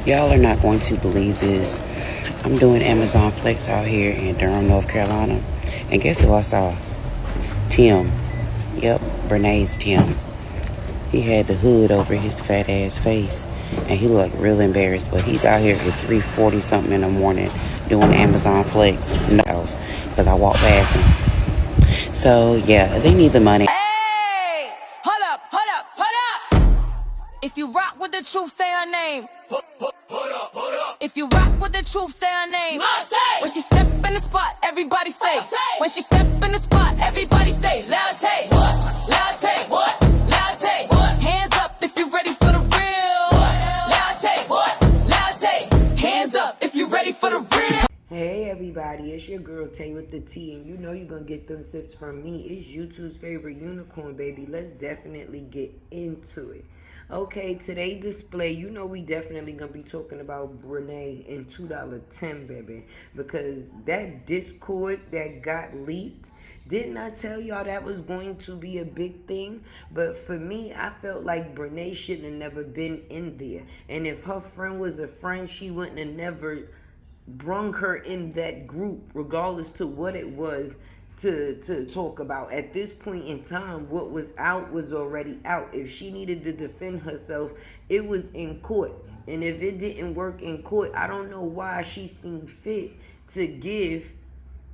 Y'all are not going to believe this. I'm doing Amazon Flex out here in Durham, North Carolina. And guess who I saw? Tim. Yep, Brenay's Tim. He had the hood over his fat ass face. And he looked real embarrassed. But he's out here at 3:40 something in the morning doing Amazon Flex. No, because I walked past him. So, yeah, they need the money. Hey! Hold up, hold up, hold up! If you rock with the truth, say her name. Hold up. If you rock with the truth, say her name. Latte. When she step in the spot, everybody say. Latte. When she step in the spot, everybody say. Latte. What? Latte. What? Latte. What? Hands up if you ready for the real. What? Latte. What? Latte. Hands up if you ready for the real. Hey everybody, it's your girl Tay with the T, and you know you're gonna get them sips from me. It's YouTube's favorite unicorn, baby. Let's definitely get into it. Okay, today display, you know we definitely gonna be talking about Brenay and $2.10, baby, because that Discord that got leaked, didn't I tell y'all that was going to be a big thing? But for me, I felt like Brenay shouldn't have never been in there. And if her friend was a friend, she wouldn't have never brung her in that group, regardless to what it was to talk about. At this point in time, what was out was already out. If she needed to defend herself, it was in court. And if it didn't work in court, I don't know why she seemed fit to give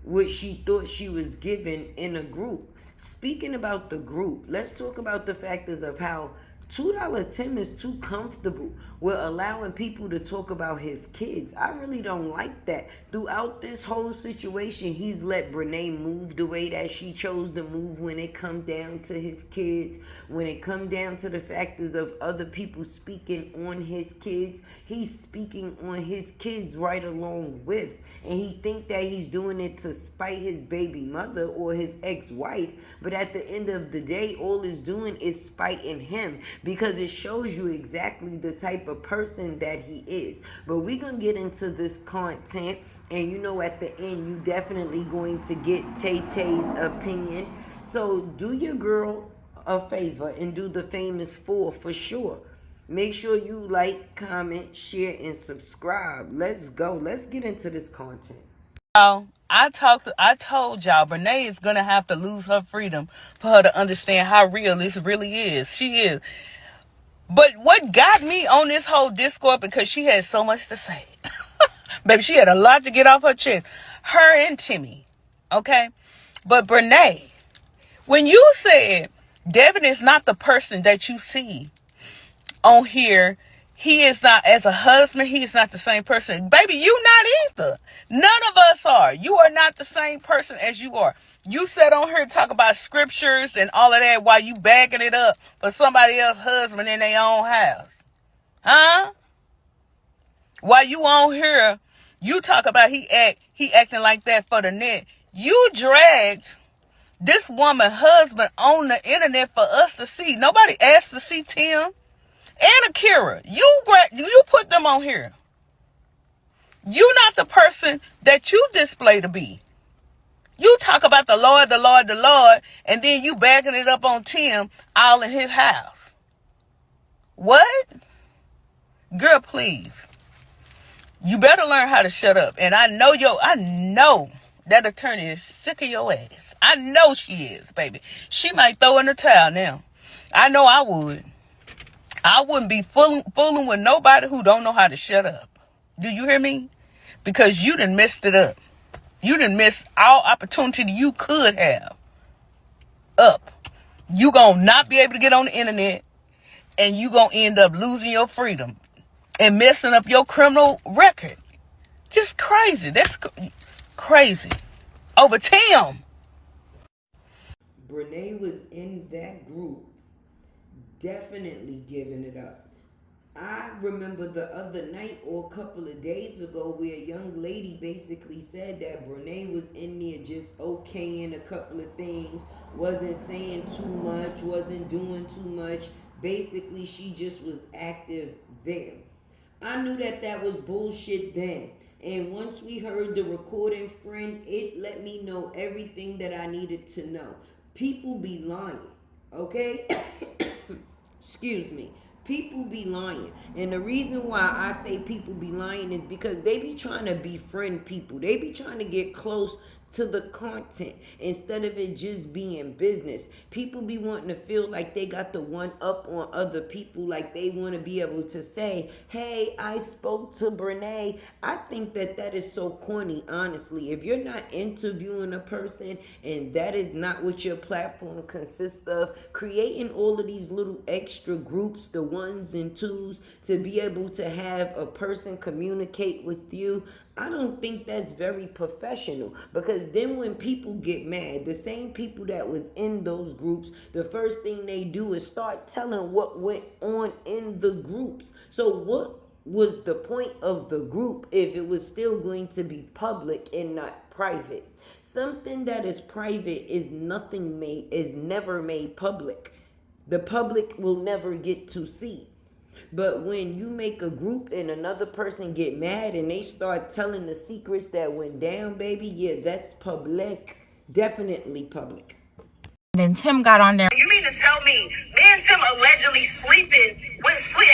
what she thought she was given in a group. Speaking about the group, let's talk about the factors of how $2 is too comfortable with allowing people to talk about his kids. I really don't like that. Throughout this whole situation, he's let Brenay move the way that she chose to move when it come down to his kids, when it come down to the factors of other people speaking on his kids. He's speaking on his kids right along with, and he think that he's doing it to spite his baby mother or his ex-wife, but at the end of the day, all it's doing is spiting him, because it shows you exactly the type of person that he is. But we're going to get into this content, and you know at the end, you definitely going to get Tay-Tay's opinion. So do your girl a favor and do the famous four for sure. Make sure you like, comment, share, and subscribe. Let's go. Let's get into this content. I told y'all Brenay is gonna have to lose her freedom for her to understand how real this really is. She is. But what got me on this whole Discord, because she had so much to say. Baby, she had a lot to get off her chest. Her and Timmy. Okay? But Brenay, when you said Devin is not the person that you see on here, he is not, as a husband, he is not the same person. Baby, you not either. None of us are. You are not the same person as you are. You sat on here to talk about scriptures and all of that while you backing it up for somebody else's husband in their own house. Huh? While you on here, you talk about he acting like that for the net. You dragged this woman husband on the internet for us to see. Nobody asked to see Tim and AKIRA. You put them on here. You not the person that you display to be. You talk about the Lord, the Lord, the Lord, and then you backing it up on Tim all in his house. What? Girl, please. You better learn how to shut up. And I know that attorney is sick of your ass. I know she is, baby. She might throw in the towel now. I know I would. I wouldn't be fooling with nobody who don't know how to shut up. Do you hear me? Because you done messed it up. You done missed all opportunity you could have up. You gonna not be able to get on the internet, and you gonna end up losing your freedom and messing up your criminal record. Just crazy. That's crazy. Over Tim. Brenay was in that group, definitely giving it up. I remember the other night or a couple of days ago where a young lady basically said that Brenay was in there just okaying a couple of things, wasn't saying too much, wasn't doing too much. Basically, she just was active there. I knew that was bullshit then. And once we heard the recording, friend, it let me know everything that I needed to know. People be lying, okay? Excuse me. People be lying. And the reason why I say people be lying is because they be trying to befriend people. They be trying to get close to the content instead of it just being business. People be wanting to feel like they got the one up on other people, like they want to be able to say, hey, I spoke to Brenay. I think that that is so corny, honestly. If you're not interviewing a person and that is not what your platform consists of, creating all of these little extra groups, the ones and twos, to be able to have a person communicate with you, I don't think that's very professional, because then when people get mad, the same people that was in those groups, the first thing they do is start telling what went on in the groups. So what was the point of the group if it was still going to be public and not private? Something that is private is never made public. The public will never get to see. But when you make a group and another person get mad and they start telling the secrets that went down, baby, yeah, that's public. Definitely public. Then Tim got on there. You mean to tell me me and Tim allegedly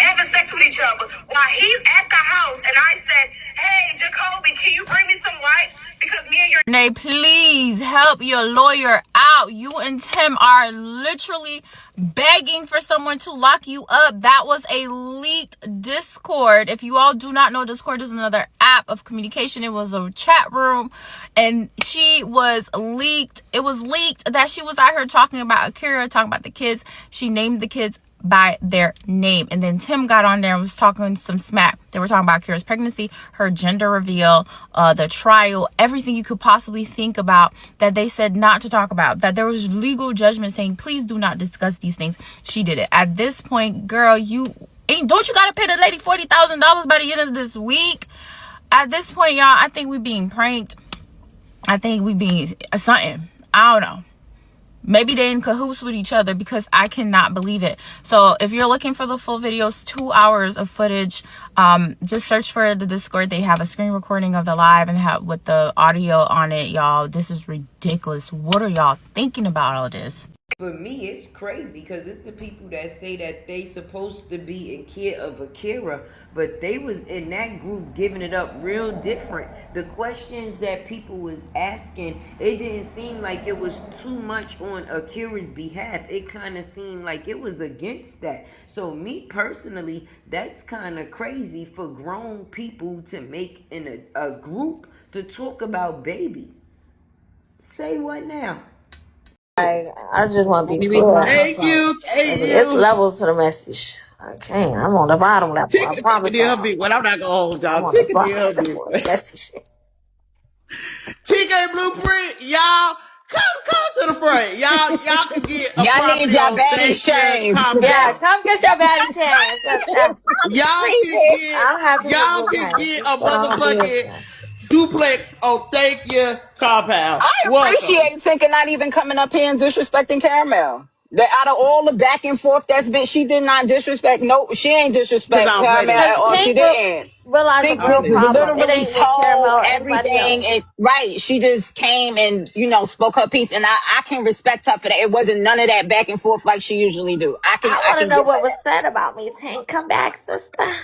having sex with each other while he's at the house, and I said, hey, Jacoby, can you bring me some wipes? Because me and your Bnee, please help your lawyer out. You and Tim are literally begging for someone to lock you up. That was a leaked Discord. If you all do not know, Discord is another app of communication. It was a chat room, and she was leaked. It was leaked that she was out here talking about AKIRA, talking about the kids. She named the kids by their name, and then Tim got on there and was talking some smack. They were talking about AKIRA's pregnancy, her gender reveal, the trial, everything you could possibly think about that they said not to talk about, that there was legal judgment saying please do not discuss these things. She did it. At this point, girl, don't you gotta pay the lady $40,000 by the end of this week? At this point, y'all, I think we being pranked. I think we being something. I don't know. Maybe they in cahoots with each other, because I cannot believe it. So if you're looking for the full videos, 2 hours of footage, just search for the Discord. They have a screen recording of the live and with the audio on it, y'all. This is ridiculous. What are y'all thinking about all this? For me, it's crazy because it's the people that say that they supposed to be in care of AKIRA, but they was in that group giving it up real different. The questions that people was asking, it didn't seem like it was too much on AKIRA's behalf. It kind of seemed like it was against that. So me personally, that's kind of crazy for grown people to make in a group to talk about babies. Say what now? I just want to be clear. Thank you. It's levels to the message. Okay, I'm on the bottom level. I promise Tika her big one. I'm not gonna hold I'm y'all. on the Tika bottom her big level one. of the message. TK Blueprint, y'all, come to the front. Y'all can get a y'all need property y'all on baddies changed. Yeah, compound. come get your baddie chance. Let's go. I'm happy with Y'all can Blueprint. get Just a put on motherfucking business. duplex on Thank You Compound. I Welcome. appreciate Tinker not even coming up here and disrespecting Caramel. That out of all the back and forth that's been, she did not disrespect. No, she ain't Cause disrespect I don't play Caramel that at Because all. shit. She Tank didn't. realized the Think I don't real play that shit. problem. It literally ain't with told Caramel or anybody everything. else. And right, she just came and spoke her piece, and I can respect her for that. It wasn't none of that back and forth like she usually do. I I want to can know give her what was that. said about me. Tank, come back, sister.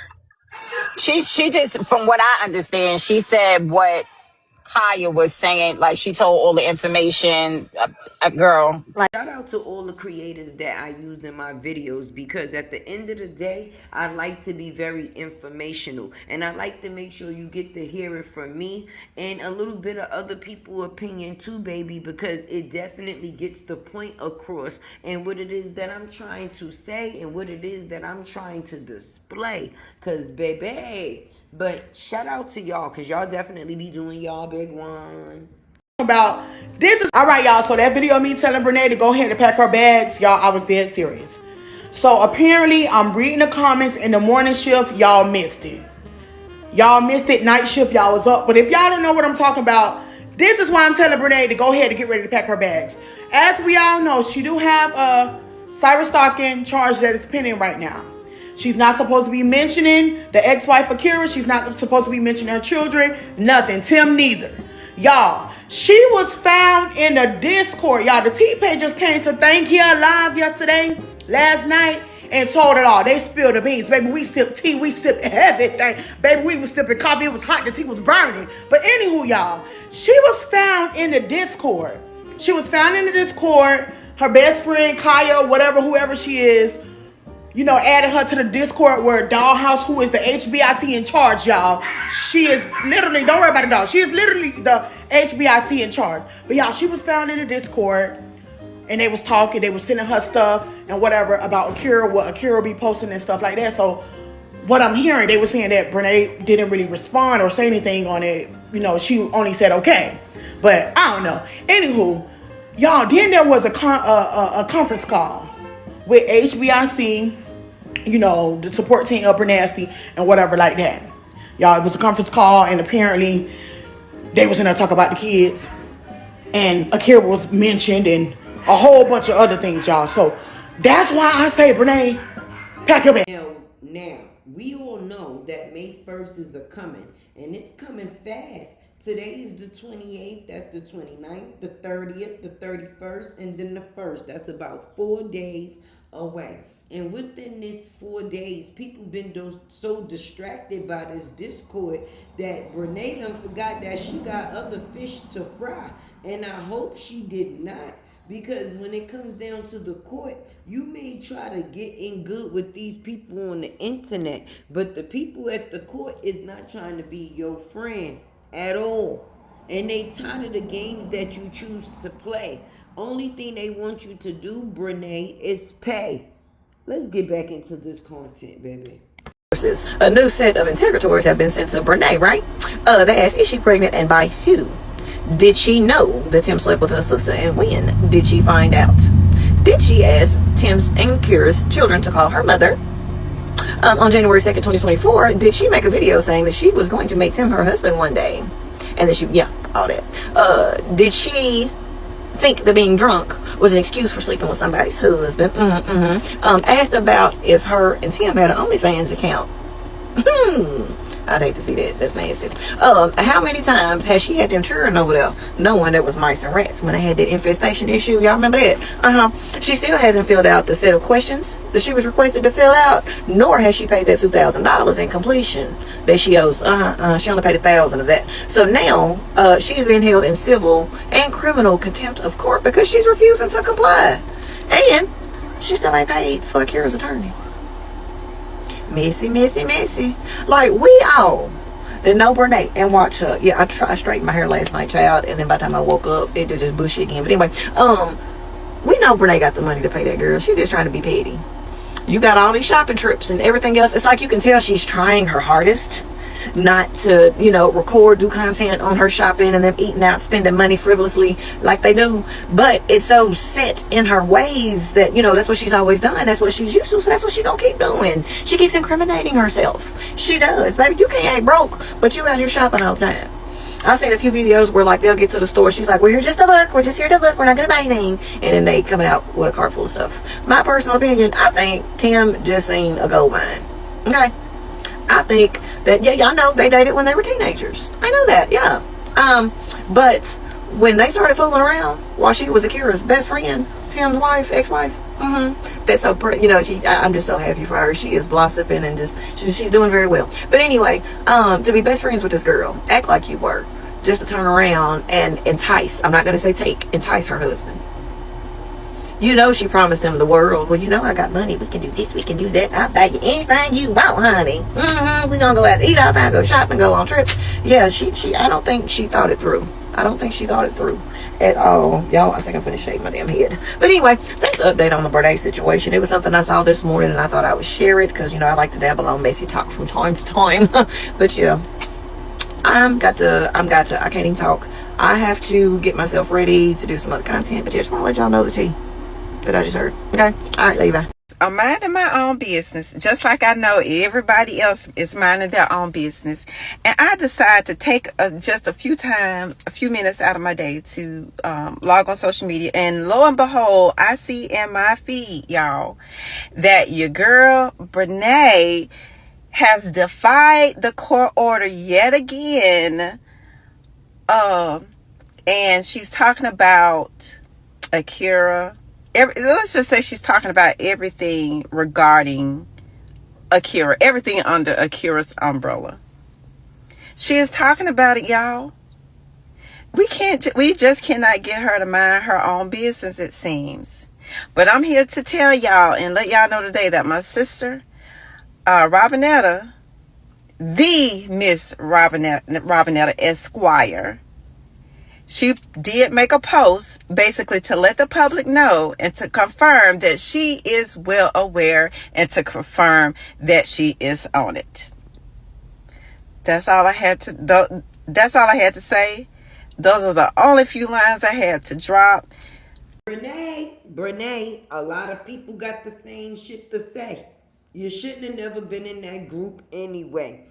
She just, from what I understand, she said what Kaya was saying. Like, she told all the information. A girl. Shout out to all the creators that I use in my videos, because at the end of the day, I like to be very informational, and I like to make sure you get to hear it from me and a little bit of other people's opinion too, baby, because it definitely gets the point across and what it is that I'm trying to say and what it is that I'm trying to display. Cause baby, but shout out to y'all, cause y'all definitely be doing y'all big one. About this is all right, y'all. So that video of me telling Brenay to go ahead and pack her bags, y'all, I was dead serious. So apparently I'm reading the comments in the morning shift, y'all missed it. Y'all missed it. Night shift, y'all was up. But if y'all don't know what I'm talking about, this is why I'm telling Brenay to go ahead and get ready to pack her bags. As we all know, she do have a cyber stalking charge that is pending right now. She's not supposed to be mentioning the ex-wife AKIRA. She's not supposed to be mentioning her children. Nothing. Tim neither. Y'all, she was found in the Discord. Y'all, the T-Page just came to Thank You live last night. and told it all. They spilled the beans. Baby, we sipped tea. We sipped everything. Baby, we was sipping coffee. It was hot. The tea was burning. But anywho, y'all, she was found in the Discord. She was found in the Discord. Her best friend, Kaya, whatever, whoever she is, added her to the Discord where Dollhouse, who is the HBIC in charge, y'all. She is literally, don't worry about it, dog. She is literally the HBIC in charge. But y'all, she was found in the Discord, and they was talking, they was sending her stuff and whatever about AKIRA, what AKIRA be posting and stuff like that. So what I'm hearing, they were saying that Brenay didn't really respond or say anything on it. She only said okay. But I don't know. Anywho, y'all, then there was a conference call with HBIC, the support team, Upper Nasty, and whatever like that. Y'all, it was a conference call, and apparently they was in there talking about the kids, and AKIRA was mentioned, and a whole bunch of other things, y'all. So that's why I say, Brenay, pack your bag. Now, we all know that May 1st is a-coming, and it's coming fast. Today is the 28th, that's the 29th, the 30th, the 31st, and then the 1st. That's about 4 days away. And within this 4 days, people been so distracted by this Discord that Brenay done forgot that she got other fish to fry. And I hope she did not. Because when it comes down to the court, you may try to get in good with these people on the internet, but the people at the court is not trying to be your friend at all. And they tired of the games that you choose to play. Only thing they want you to do, Brenay, is pay. Let's get back into this content, baby. A new set of interrogatories have been sent to Brenay, right? They asked, is she pregnant and by who? Did she know that Tim slept with her sister, and when did she find out? Did she ask Tim's and Kira's children to call her mother? On January 2nd, 2024, did she make a video saying that she was going to make Tim her husband one day? And that all that. Did she think that being drunk was an excuse for sleeping with somebody's husband? Asked about if her and Tim had an OnlyFans account. I'd hate to see that. That's nasty. How many times has she had them children over there knowing there was mice and rats when they had that infestation issue? Y'all remember that? She still hasn't filled out the set of questions that she was requested to fill out, nor has she paid that $2,000 in completion that she owes. She only paid $1,000 of that. So now she's being held in civil and criminal contempt of court because she's refusing to comply, and she still ain't paid for AKIRA's attorney. Messy. Like, we all that know Brenay and watch her. Yeah, I straightened my hair last night, child, and then by the time I woke up, it was just bushy again. But anyway, we know Brenay got the money to pay that girl. She just trying to be petty. You got all these shopping trips and everything else. It's like you can tell she's trying her hardest not to, record, do content on her shopping and them eating out, spending money frivolously like they do. But it's so set in her ways that, that's what she's always done. That's what she's used to. So that's what she's going to keep doing. She keeps incriminating herself. She does. Baby, you can't act broke, but you out here shopping all the time. I've seen a few videos where, like, they'll get to the store. She's like, we're here just to look. We're just here to look. We're not going to buy anything. And then they coming out with a cart full of stuff. My personal opinion, I think Tim just seen a gold mine. Okay? I think that, y'all know they dated when they were teenagers. I know that, yeah. But when they started fooling around while she was AKIRA's best friend, Tim's wife, ex-wife, that's so pretty. I'm just so happy for her. She is blossoming and she's doing very well. But anyway, to be best friends with this girl, act like you were, just to turn around and entice, I'm not going to say entice her husband. She promised him the world. Well, I got money. We can do this. We can do that. I'll buy you anything you want, honey. We're going to go out to eat all the time, go shopping, go on trips. Yeah, I don't think she thought it through. I don't think she thought it through at all. Y'all, I think I'm going to shave my damn head. But anyway, that's the update on the Brenay situation. It was something I saw this morning, and I thought I would share it because, I like to dabble on messy talk from time to time. But yeah, I can't even talk. I have to get myself ready to do some other content. But just want to let y'all know the tea that I just heard. Okay? All right, leave. I'm minding my own business, just like I know everybody else is minding their own business. And I decided to take just a few minutes out of my day to log on social media. And lo and behold, I see in my feed, y'all, that your girl Brenay has defied the court order yet again. And she's talking about AKIRA let's just say she's talking about everything regarding AKIRA, everything under AKIRA's umbrella. She is talking about it, y'all. We just cannot get her to mind her own business, it seems. But I'm here to tell y'all and let y'all know today that my sister, Robinetta, the Miss Robinetta Esquire, she did make a post basically to let the public know and to confirm that she is well aware and to confirm that she is on it. That's all I had to say. Those are the only few lines I had to drop. Brenay, a lot of people got the same shit to say. You shouldn't have never been in that group anyway.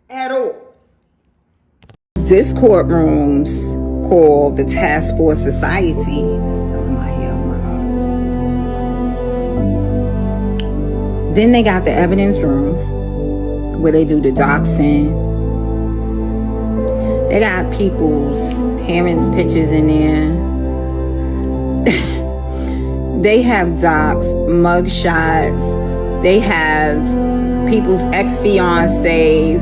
At all. This courtrooms called the Task Force Society. Then they got the evidence room where they do the doxing. They got people's parents' pictures in there. They have docs, mug shots. They have people's ex-fiancés.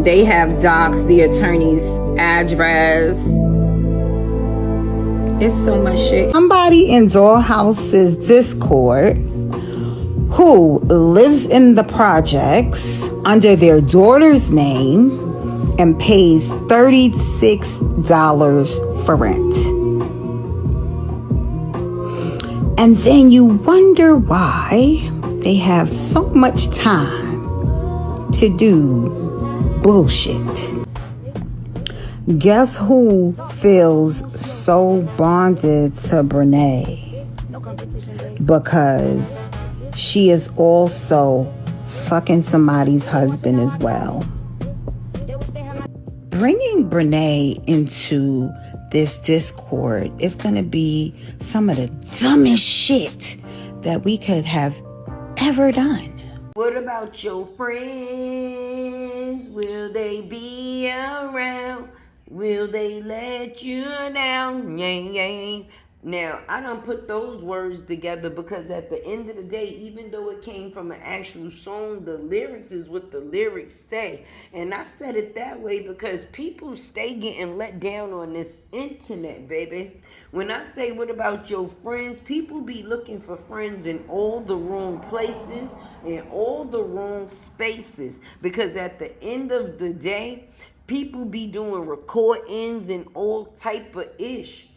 They have docs, the attorney's address. It's so much shit. Somebody in Dollhouse's Discord who lives in the projects under their daughter's name and pays $36 for rent. And then you wonder why they have so much time to do bullshit. Guess who feels so bonded to Brenay? Because she is also fucking somebody's husband as well. Bringing Brenay into this Discord is going to be some of the dumbest shit that we could have ever done. What about your friends? Will they be around? Will they let you down? Yeah. Now, I done put those words together because at the end of the day, even though it came from an actual song, the lyrics is what the lyrics say. And I said it that way because people stay getting let down on this internet, baby. When I say what about your friends, people be looking for friends in all the wrong places, in all the wrong spaces. Because at the end of the day, people be doing recordings and all type of ish.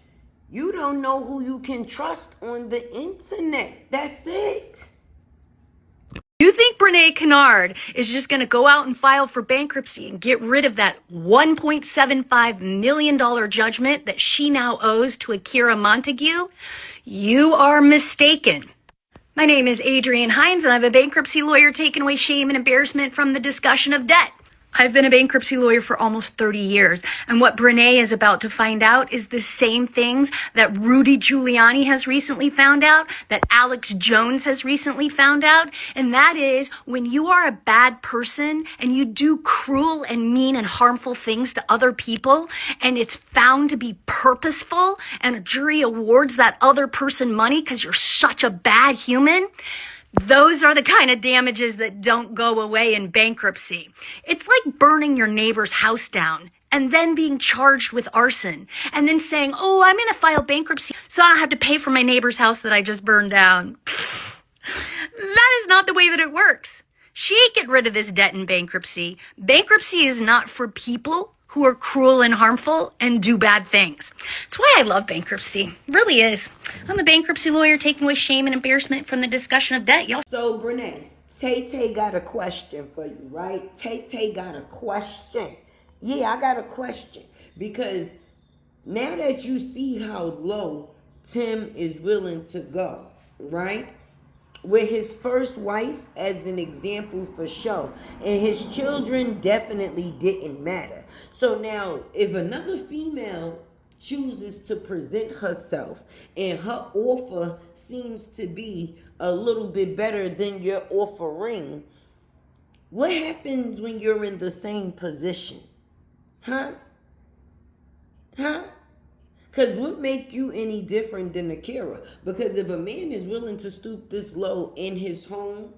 You don't know who you can trust on the internet. That's it. You think Brenay Kennard is just going to go out and file for bankruptcy and get rid of that $1.75 million judgment that she now owes to AKIRA Montague? You are mistaken. My name is Adrienne Hines, and I'm a bankruptcy lawyer taking away shame and embarrassment from the discussion of debt. I've been a bankruptcy lawyer for almost 30 years, and what Brenay is about to find out is the same things that Rudy Giuliani has recently found out, that Alex Jones has recently found out, and that is when you are a bad person and you do cruel and mean and harmful things to other people, and it's found to be purposeful, and a jury awards that other person money because you're such a bad human. Those are the kind of damages that don't go away in bankruptcy. It's like burning your neighbor's house down and then being charged with arson and then saying, oh, I'm going to file bankruptcy so I don't have to pay for my neighbor's house that I just burned down. That is not the way that it works. She ain't get rid of this debt in bankruptcy. Bankruptcy is not for people who are cruel and harmful and do bad things. That's why I love bankruptcy. It really is. I'm a bankruptcy lawyer taking away shame and embarrassment from the discussion of debt, y'all. So, Brenay, Tay got a question for you, right? Tay got a question. Yeah, I got a question. Because now that you see how low Tim is willing to go, right? With his first wife as an example for show. And his children definitely didn't matter. So now, if another female chooses to present herself and her offer seems to be a little bit better than your offering, what happens when you're in the same position? Huh? Because what make you any different than AKIRA? Because if a man is willing to stoop this low in his home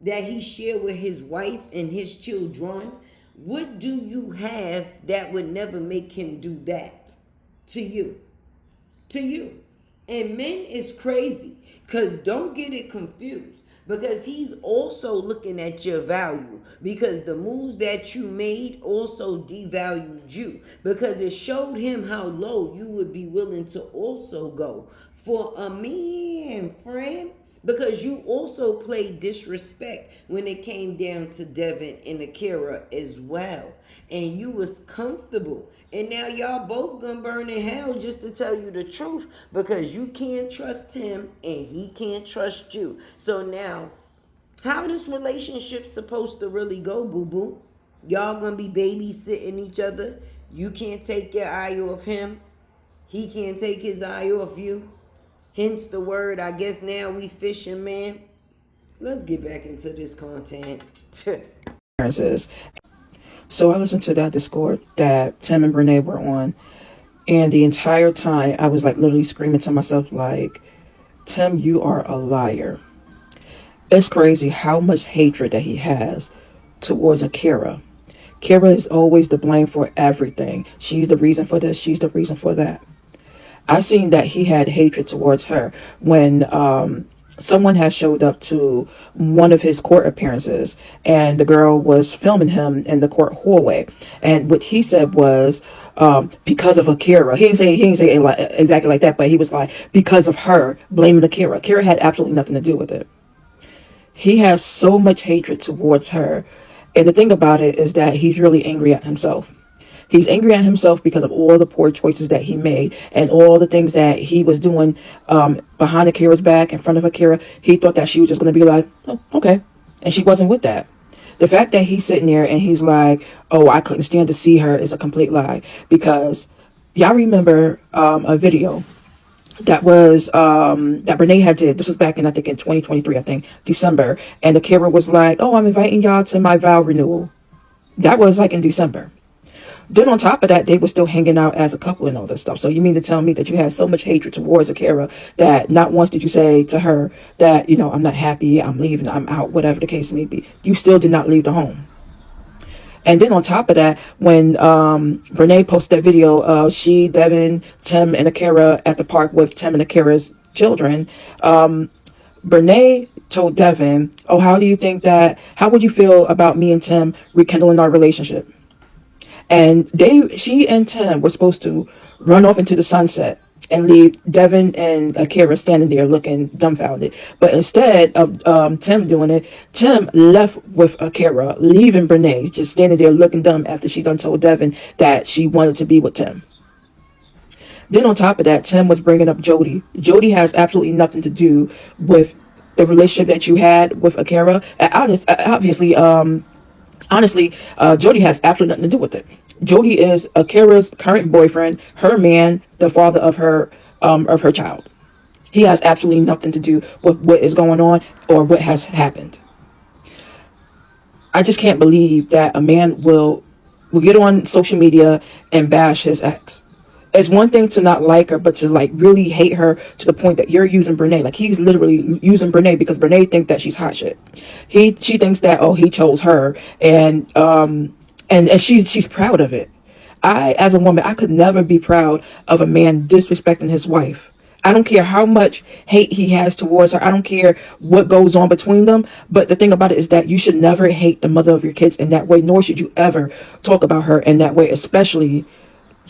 that he share with his wife and his children, what do you have that would never make him do that to you? To you. And men is crazy, because don't get it confused, because he's also looking at your value, because the moves that you made also devalued you, because it showed him how low you would be willing to also go for a man, friend. Because you also played disrespect when it came down to Devin and AKIRA as well. And you was comfortable. And now y'all both gonna burn in hell, just to tell you the truth. Because you can't trust him and he can't trust you. So now, how this relationship supposed to really go, boo-boo? Y'all gonna be babysitting each other. You can't take your eye off him. He can't take his eye off you. Hence the word, I guess now we fishing, man. Let's get back into this content. So I listened to that Discord that Tim and Brenay were on, and the entire time I was like literally screaming to myself like, Tim, you are a liar. It's crazy how much hatred that he has towards AKIRA. Kira is always the blame for everything. She's the reason for this, she's the reason for that. I seen that he had hatred towards her when someone had showed up to one of his court appearances, and the girl was filming him in the court hallway. And what he said was, because of AKIRA. He didn't say it exactly like that, but he was like, because of her, blaming AKIRA. AKIRA had absolutely nothing to do with it. He has so much hatred towards her. And the thing about it is that he's really angry at himself. He's angry at himself because of all the poor choices that he made and all the things that he was doing behind AKIRA's back, in front of AKIRA. He thought that she was just going to be like, oh, okay. And she wasn't with that. The fact that he's sitting there and he's like, oh, I couldn't stand to see her is a complete lie. Because y'all remember a video that was that Brenay had did. This was back in, I think, in 2023, I think, December. And AKIRA was like, oh, I'm inviting y'all to my vow renewal. That was like in December. Then on top of that, they were still hanging out as a couple and all this stuff. So you mean to tell me that you had so much hatred towards AKIRA that not once did you say to her that, you know, I'm not happy, I'm leaving, I'm out, whatever the case may be. You still did not leave the home. And then on top of that, when Brenay posted that video of she, Devin, Tim, and AKIRA at the park with Tim and AKIRA's children, Brenay told Devin, oh, how would you feel about me and Tim rekindling our relationship? And she and Tim were supposed to run off into the sunset and leave Devin and AKIRA standing there looking dumbfounded. But instead of Tim doing it, Tim left with AKIRA, leaving Brenay just standing there looking dumb after she done told Devin that she wanted to be with Tim. Then on top of that, Tim was bringing up Jody. Jody has absolutely nothing to do with the relationship that you had with AKIRA. Honestly, Jody has absolutely nothing to do with it. Jody is AKIRA's current boyfriend, her man, the father of her child. He has absolutely nothing to do with what is going on or what has happened. I just can't believe that a man will get on social media and bash his ex. It's one thing to not like her, but to like really hate her to the point that you're using Brenay. Like he's literally using Brenay because Brenay thinks that she's hot shit. She thinks that, oh, he chose her, and she's proud of it. I, as a woman, I could never be proud of a man disrespecting his wife. I don't care how much hate he has towards her. I don't care what goes on between them. But the thing about it is that you should never hate the mother of your kids in that way, nor should you ever talk about her in that way, especially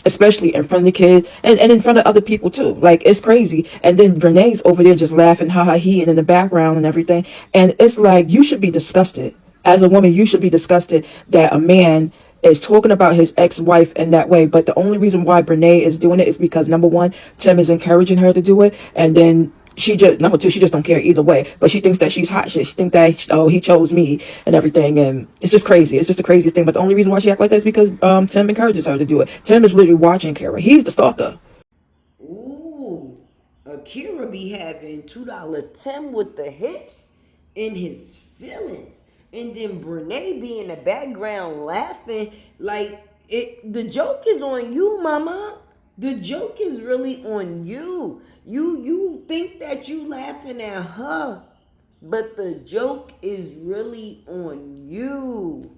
in front of the kids and in front of other people too. Like, it's crazy. And then Brenay's over there just laughing, ha ha he, and in the background and everything. And it's like, you should be disgusted. As a woman, you should be disgusted that a man is talking about his ex-wife in that way. But the only reason why Brenay is doing it is because, number one, Tim is encouraging her to do it. And then number two, she just don't care either way. But she thinks that she's hot shit. She thinks that, oh, he chose me and everything. And it's just crazy. It's just the craziest thing. But the only reason why she acts like that is because Tim encourages her to do it. Tim is literally watching AKIRA. He's the stalker. Ooh, AKIRA be having $2 Tim with the hips in his feelings. And then Brenay be in the background laughing like the joke is on you, mama. The joke is really on you. You think that you laughing at her, but the joke is really on you.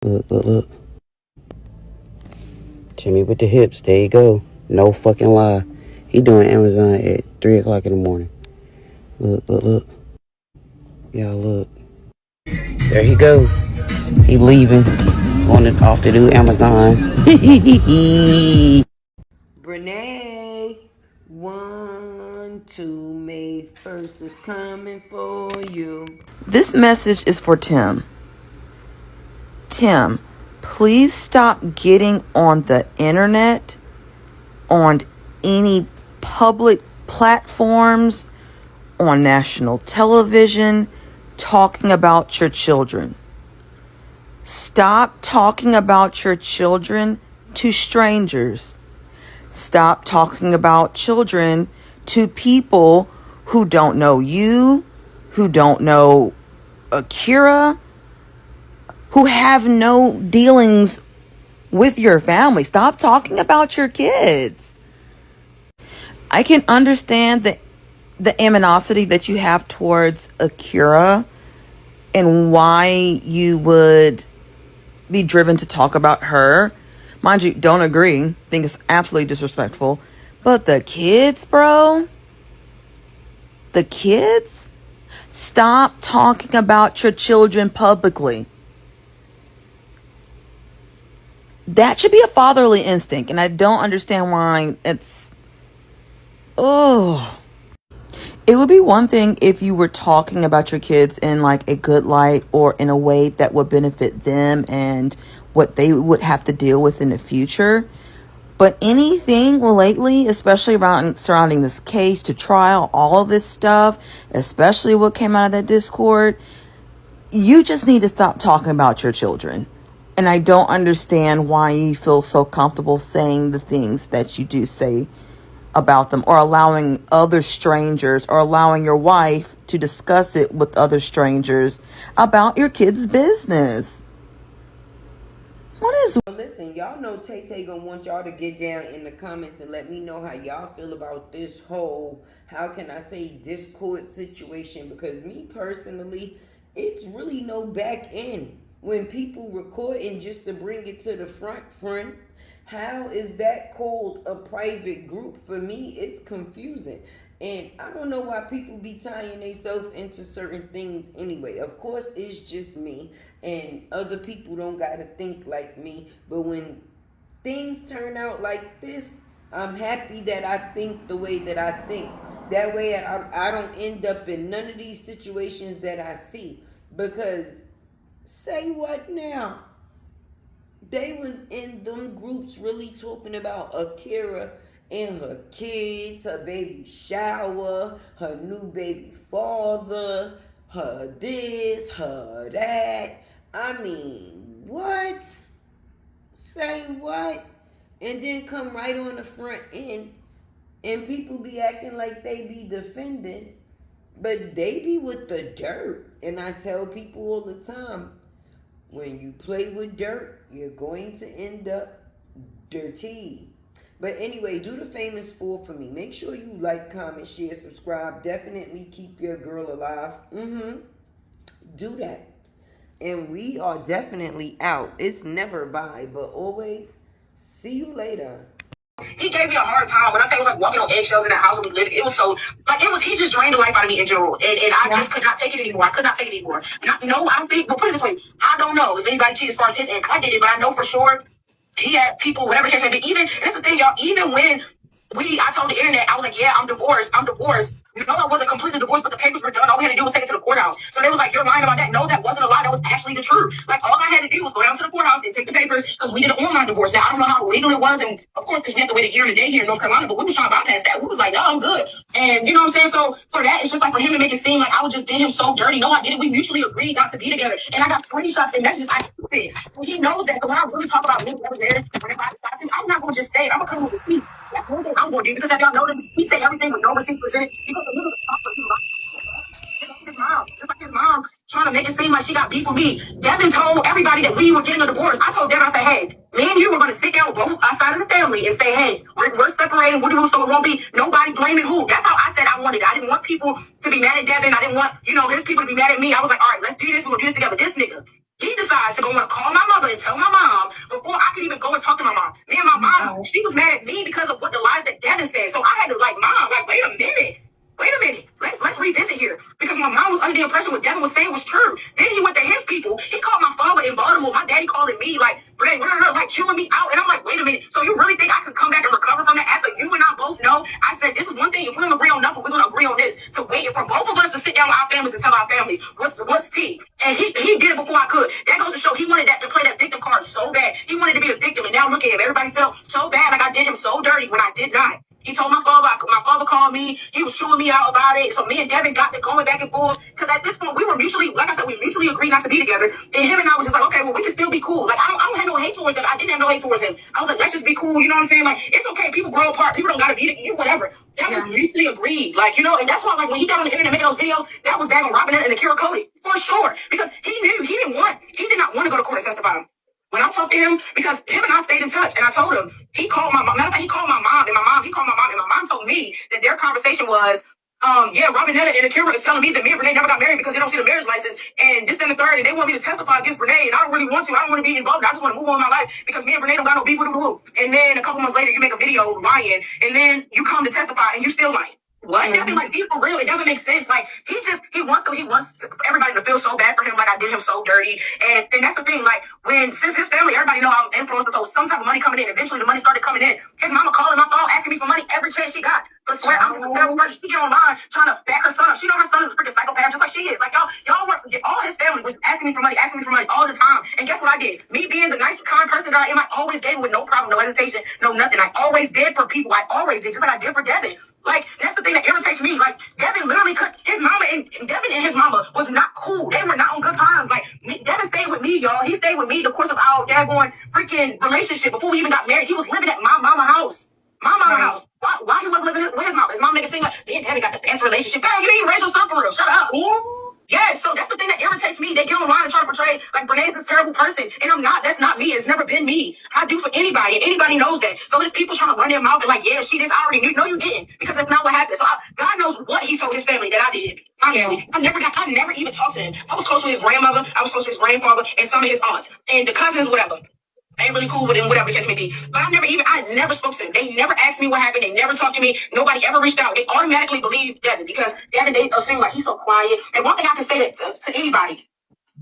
Look. Jimmy with the hips. There you go. No fucking lie. He doing Amazon at 3 o'clock in the morning. Look. Y'all look. There he go. He leaving. Going off to do Amazon. Brenay, 1, 2, May 1st is coming for you. This message is for Tim. Tim, please stop getting on the internet, on any public platforms, on national television, talking about your children. Stop talking about your children to strangers. Stop talking about children to people who don't know you, who don't know AKIRA, who have no dealings with your family. Stop talking about your kids. I can understand the animosity that you have towards AKIRA and why you would be driven to talk about her. Mind you, don't agree. Think it's absolutely disrespectful. But the kids, bro. The kids? Stop talking about your children publicly. That should be a fatherly instinct. And I don't understand why it's... Oh. It would be one thing if you were talking about your kids in like a good light or in a way that would benefit them and what they would have to deal with in the future. But anything lately, especially surrounding this case to trial, all of this stuff, especially what came out of that Discord, you just need to stop talking about your children. And I don't understand why you feel so comfortable saying the things that you do say about them, or allowing other strangers, or allowing your wife to discuss it with other strangers about your kids' business. What is... Listen, y'all know Tay gonna want y'all to get down in the comments and let me know how y'all feel about this whole, how can I say, Discord situation. Because me personally, it's really no back end. When people recording just to bring it to the front, how is that called a private group? For me, it's confusing. And I don't know why people be tying themselves into certain things anyway. Of course, it's just me. And other people don't got to think like me. But when things turn out like this, I'm happy that I think the way that I think. That way I don't end up in none of these situations that I see. Because, say what now? They was in them groups really talking about AKIRA and her kids, her baby shower, her new baby father, her this, her that. I mean, what? Say what? And then come right on the front end and people be acting like they be defending, but they be with the dirt. And I tell people all the time, when you play with dirt, you're going to end up dirty. But anyway, do the famous 4 for me. Make sure you like, comment, share, subscribe. Definitely keep your girl alive. Do that. And we are definitely out. It's never bye, but always see you later. He gave me a hard time. When I say it was like walking on eggshells in the house when we lived, it was so, like, he just drained the life out of me in general. And I just could not take it anymore. I could not take it anymore. And I don't think, well, put it this way, I don't know if anybody cheated as far as his end. I did it, but I know for sure he had people, whatever the case may be. Even, and that's the thing, y'all, even when I told the internet, I was like, yeah, I'm divorced. No, I wasn't completely divorced, but the papers were done. All we had to do was take it to the courthouse. So they was like, you're lying about that. No, that wasn't a lie. That was actually the truth. Like, all I had to do was go down to the courthouse and take the papers, because we did an online divorce. Now, I don't know how legal it was. And of course, we have to wait a year and a day here in North Carolina, but we was trying to bypass that. We was like, no, I'm good. And you know what I'm saying? So for that, it's just like for him to make it seem like I would just did him so dirty. No, I didn't. We mutually agreed not to be together. And I got screenshots and messages. I keep it. And he knows that. So when I really talk about me, whatever there, whenever I decide to, I'm not going to just say it. I'm going to come with receipts. That's one thing I'm going to do, because have y'all noticed, we say everything with no receipts presented, because the niggas talk for people. His mom, just like his mom, trying to make it seem like she got beef with me. Devin told everybody that we were getting a divorce. I told Devin, I said, hey, me and you were going to sit down both sides side of the family and say, hey, we're separating, what do we, so it won't be nobody blaming who. That's how I said I wanted it. I didn't want people to be mad at Devin. I didn't want, his people to be mad at me. I was like, all right, let's do this. We're going to do this together. This nigga, he decides to go want to call my mother and tell my mom before I could even go and talk to my mom. Me and my mom, she was mad at me because of what the lies that Devin said. So I had to mom, wait a minute. Let's revisit here. Because my mom was under the impression what Devin was saying was true. Then he went to his people. He called my father in Baltimore. My daddy calling me Brenay, chewing me out. And I'm like, wait a minute. So you really think I could come back and recover from that after you and I both know? I said, this is one thing. If we don't agree on nothing, we're going to agree on this. To wait for both of us to sit down with our families and tell our families what's tea. And he did it before I could. That goes to show he wanted that to play that victim card so bad. He wanted to be a victim. And now look at him. Everybody felt so bad like I did him so dirty when I did not. He told my father called me. He was chewing me out about it. So me and Devin got to going back and forth. Because at this point, we were mutually, like I said, we mutually agreed not to be together. And him and I was just like, okay, well, we can still be cool. Like, I don't have no hate towards him. I didn't have no hate towards him. I was like, let's just be cool. You know what I'm saying? Like, it's okay. People grow apart. People don't got to be together. Whatever. That was mutually agreed. And that's why, when he got on the internet making those videos, that was daggone Robin and AKIRA Cody. For sure. Because he knew he did not want to go to court and testify. When I talked to him, because him and I stayed in touch, and I told him, he called my mom. Matter of fact, he called my mom, and my mom told me that their conversation was, Robin and AKIRA is telling me that me and Brenay never got married because they don't see the marriage license, and this and the third, and they want me to testify against Brenay, and I don't really want to. I don't want to be involved. I just want to move on in my life because me and Brenay don't got no beef with the. And then a couple months later, you make a video lying, and then you come to testify, and you still lying. What? That be be for real. It doesn't make sense. He wants everybody to feel so bad for him, like I did him so dirty. And that's the thing. Since his family, everybody know I'm influenced, so some type of money coming in. Eventually, the money started coming in. His mama calling my phone, asking me for money every chance she got. But swear, I'm just a terrible person. She get online trying to back her son up. She know her son is a freaking psychopath, just like she is. Y'all work. All his family was asking me for money all the time. And guess what I did? Me being the nice, kind person that I am, I always gave it with no problem, no hesitation, no nothing. I always did for people. I always did, just like I did for Devin. That's the thing that irritates me. Devin literally his mama and Devin and his mama was not cool. They were not on good terms. Devin stayed with me, y'all. He stayed with me the course of our daggone freaking relationship before we even got married. He was living at my mama house. My mama house. Why he wasn't living with his mama? His mama made it seem like me and Devin got the best relationship. Girl, you didn't raise your son for real. Shut up. Yeah, so that's the thing that irritates me. They get online and try to portray Brenay's this terrible person. And I'm not. That's not me. It's never been me. I do for anybody. And anybody knows that. So there's people trying to run their mouth and yeah, she this. I already knew. No, you didn't. Because that's not what happened. So God knows what he told his family that I did. Honestly, I never even talked to him. I was close with his grandmother. I was close with his grandfather and some of his aunts. And the cousins, whatever. I ain't really cool with him, whatever the case may be. But I never spoke to them. They never asked me what happened. They never talked to me. Nobody ever reached out. They automatically believed Devin because Devin, they assume he's so quiet. And one thing I can say that to anybody,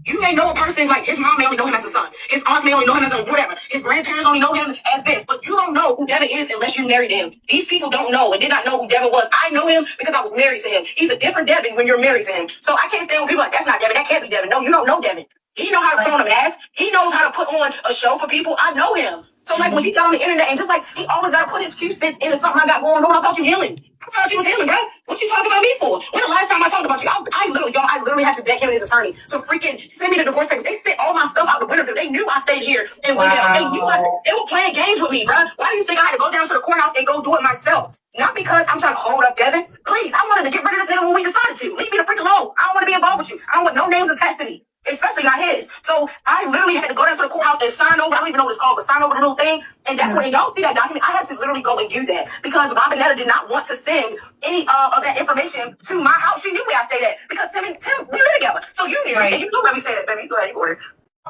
you may know a person his mom may only know him as a son. His aunts may only know him as a whatever. His grandparents only know him as this. But you don't know who Devin is unless you married him. These people don't know and did not know who Devin was. I know him because I was married to him. He's a different Devin when you're married to him. So I can't stand when people that's not Devin. That can't be Devin. No, you don't know Devin. He knows how to put on a mask. He knows how to put on a show for people. I know him. So when he got on the internet and just he always got to put his 2 cents into something I got going on. I thought you healing. I thought you was healing, bro. What you talking about me for? When the last time I talked about you? I literally had to beg him and his attorney to freaking send me the divorce papers. They sent all my stuff out the window. They knew I stayed here and they knew they were playing games with me, bro. Why do you think I had to go down to the courthouse and go do it myself? Not because I'm trying to hold up Devin. Please, I wanted to get rid of this nigga when we decided to. Leave me the freak alone. I don't want to be involved with you. I don't want no names attached to me. Especially not his. So I literally had to go down to the courthouse and sign over. I don't even know what it's called, but sign over the little thing. And that's when y'all see that document. I had to literally go and do that because Robinetta did not want to send any of that information to my house. She knew where I stayed at because Tim, we live together. So you knew, and you know where we stayed at, baby. Go ahead, you order.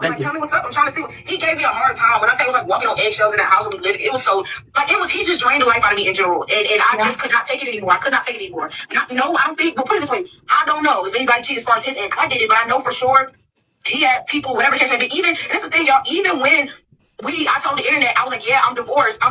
Tell me what's up. I'm trying to see. He gave me a hard time. When I say it was walking on eggshells in the house where we lived, it was so he just drained the life out of me in general. And I just could not take it anymore. I could not take it anymore. I don't think, well, put it this way. I don't know if anybody cheated as far as his end. I did it, but I know for sure he had people, whatever the case may be. Even, and that's the thing, y'all, even when I told the internet, I was like, yeah, I'm divorced.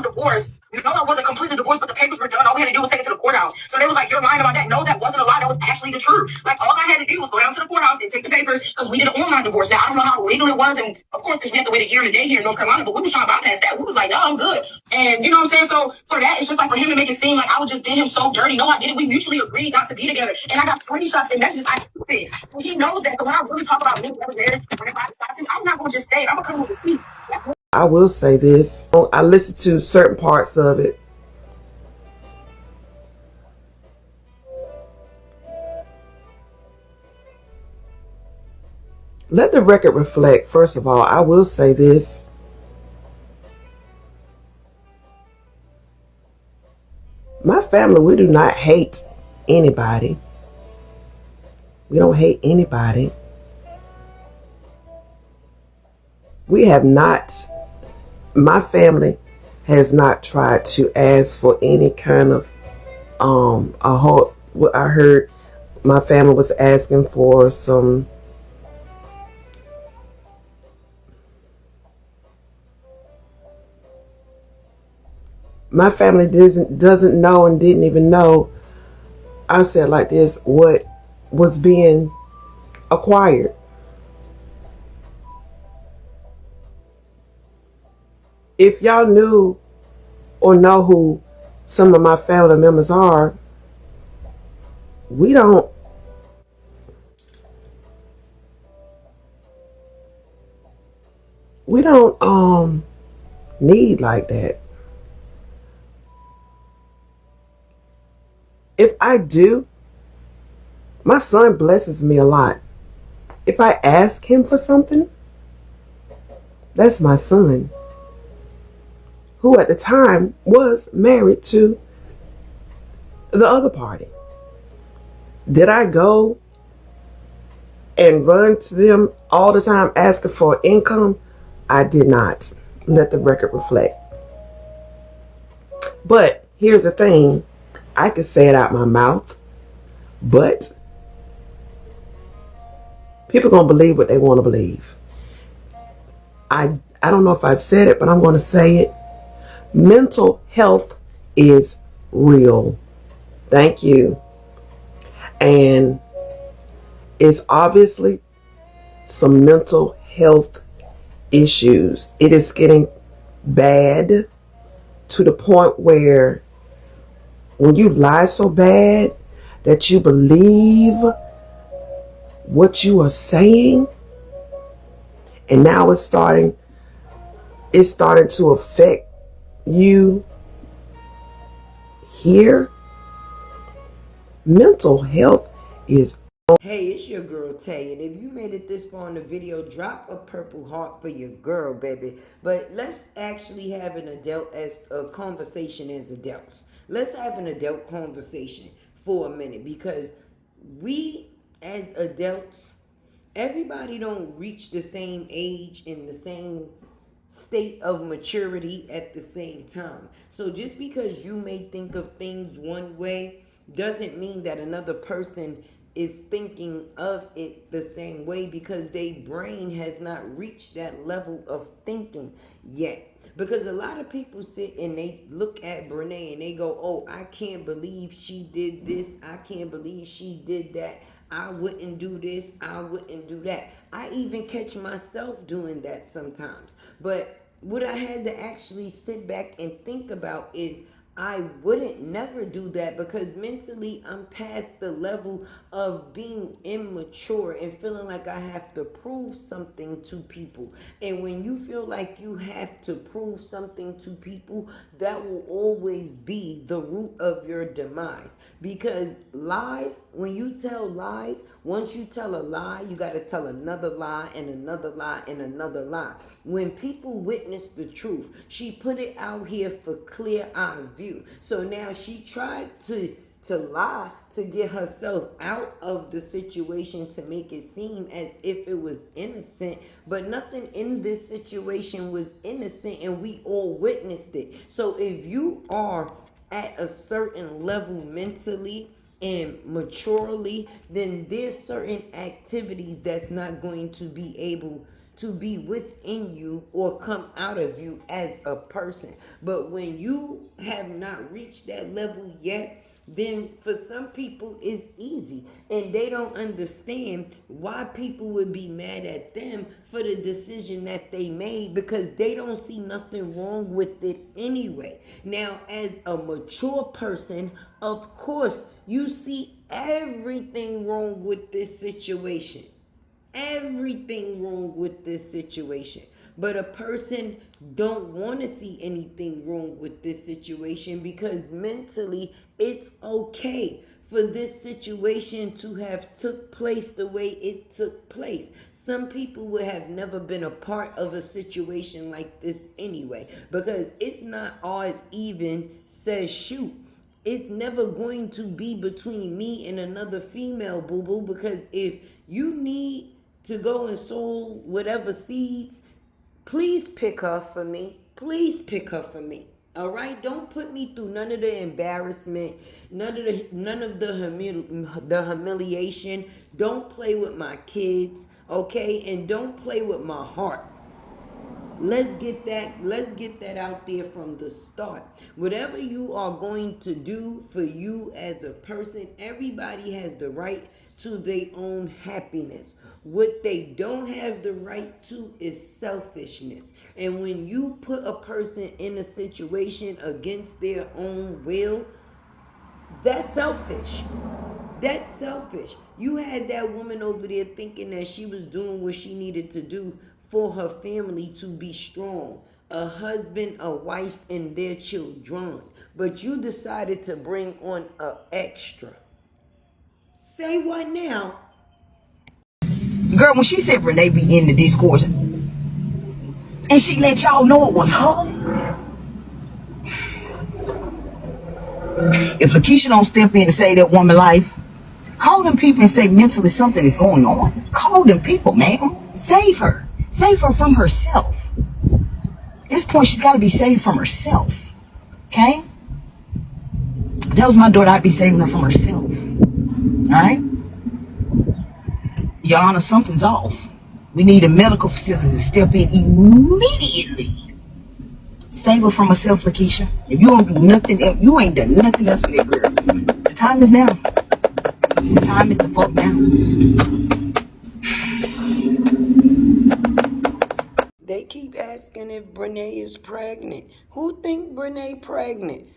No, I wasn't completely divorced, but the papers were done. All we had to do was take it to the courthouse. So they was like, you're lying about that. No, that wasn't a lie. That was actually the truth. All I had to do was go down to the courthouse and take the papers because we did an online divorce. Now, I don't know how legal it was. And of course, because we have to wait a year and a day here in North Carolina, but we was trying to bypass that. We was like, no, I'm good. And you know what I'm saying? So for that, it's just for him to make it seem like I would just did him so dirty. No, I didn't. We mutually agreed not to be together. And I got screenshots and messages. I keep it. And he knows that. So when I really talk about me, whenever I decide to, I'm not going to just say it. I'm going to come with the feet. I will say this. I listened to certain parts of it. Let the record reflect. First of all, I will say this. family, we do not hate anybody. We don't hate anybody. We have not, my family has not tried to ask for any kind of what I heard my family was asking for some my family doesn't know and didn't even know, I said like this, what was being acquired. If y'all knew or know who some of my family members are, we don't need like that. If I do, my son blesses me a lot. If I ask him for something, that's my son, who at the time was married to the other party. Did I go and run to them all the time asking for income? I did not. Let the record reflect. But here's the thing. I could say it out my mouth, but people gonna believe what they want to believe. I don't know if I said it, but I'm going to say it. Mental health is real. Thank you. And it's obviously some mental health issues. It is getting bad to the point where when you lie so bad that you believe what you are saying, and now it's starting to affect you here. Mental health is. Hey, it's your girl Tay, and if you made it this far in the video, drop a purple heart for your girl, baby. But let's actually have an adult as a conversation as adults. Let's have an adult conversation for a minute, because we as adults, everybody don't reach the same age and the same state of maturity at the same time. So just because you may think of things one way doesn't mean that another person is thinking of it the same way, because their brain has not reached that level of thinking yet. Because a lot of people sit and they look at Brenay and they go, oh, I can't believe she did this. I can't believe she did that. I wouldn't do this. I wouldn't do that. I even catch myself doing that sometimes. But what I had to actually sit back and think about is I wouldn't never do that, because mentally I'm past the level of being immature and feeling like I have to prove something to people. And when you feel like you have to prove something to people, that will always be the root of your demise. Because lies, when you tell lies, once you tell a lie, you got to tell another lie and another lie and another lie. When people witness the truth, she put it out here for clear eye view. So now she tried to lie to get herself out of the situation, to make it seem as if it was innocent, but nothing in this situation was innocent, and we all witnessed it. So if you are at a certain level mentally and maturely, then there's certain activities that's not going to be able to be within you or come out of you as a person. But when you have not reached that level yet, then for some people it's easy, and they don't understand why people would be mad at them for the decision that they made, because they don't see nothing wrong with it anyway. Now, as a mature person, of course you see everything wrong with this situation, everything wrong with this situation. But a person don't want to see anything wrong with this situation, because mentally it's okay for this situation to have took place the way it took place. Some people would have never been a part of a situation like this anyway, because it's not always even says shoot. It's never going to be between me and another female, boo boo, because if you need to go and sow whatever seeds, please pick her for me. Please pick her for me. All right, don't put me through none of the embarrassment, none of the humiliation. Don't play with my kids, okay? And don't play with my heart. Let's get that out there from the start. Whatever you are going to do for you as a person, everybody has the right to their own happiness. What they don't have the right to is selfishness. And when you put a person in a situation against their own will, that's selfish. That's selfish. You had that woman over there thinking that she was doing what she needed to do for her family to be strong. A husband, a wife, and their children. But you decided to bring on an extra. Say what now? Girl, when she said Brenay be in the discourse, and she let y'all know it was her, if Lakeisha don't step in to save that woman life, call them people and say mentally something is going on. Call them people, man. Save her. Save her from herself. At this point, she's got to be saved from herself. Okay? If that was my daughter, I'd be saving her from herself. Alright? Your Honor, something's off. We need a medical facility to step in immediately. Save her from herself, Lakeisha. If you don't do nothing else, you ain't done nothing else for that girl. The time is now. The time is the fuck now. They keep asking if Brenay is pregnant. Who think Brenay pregnant?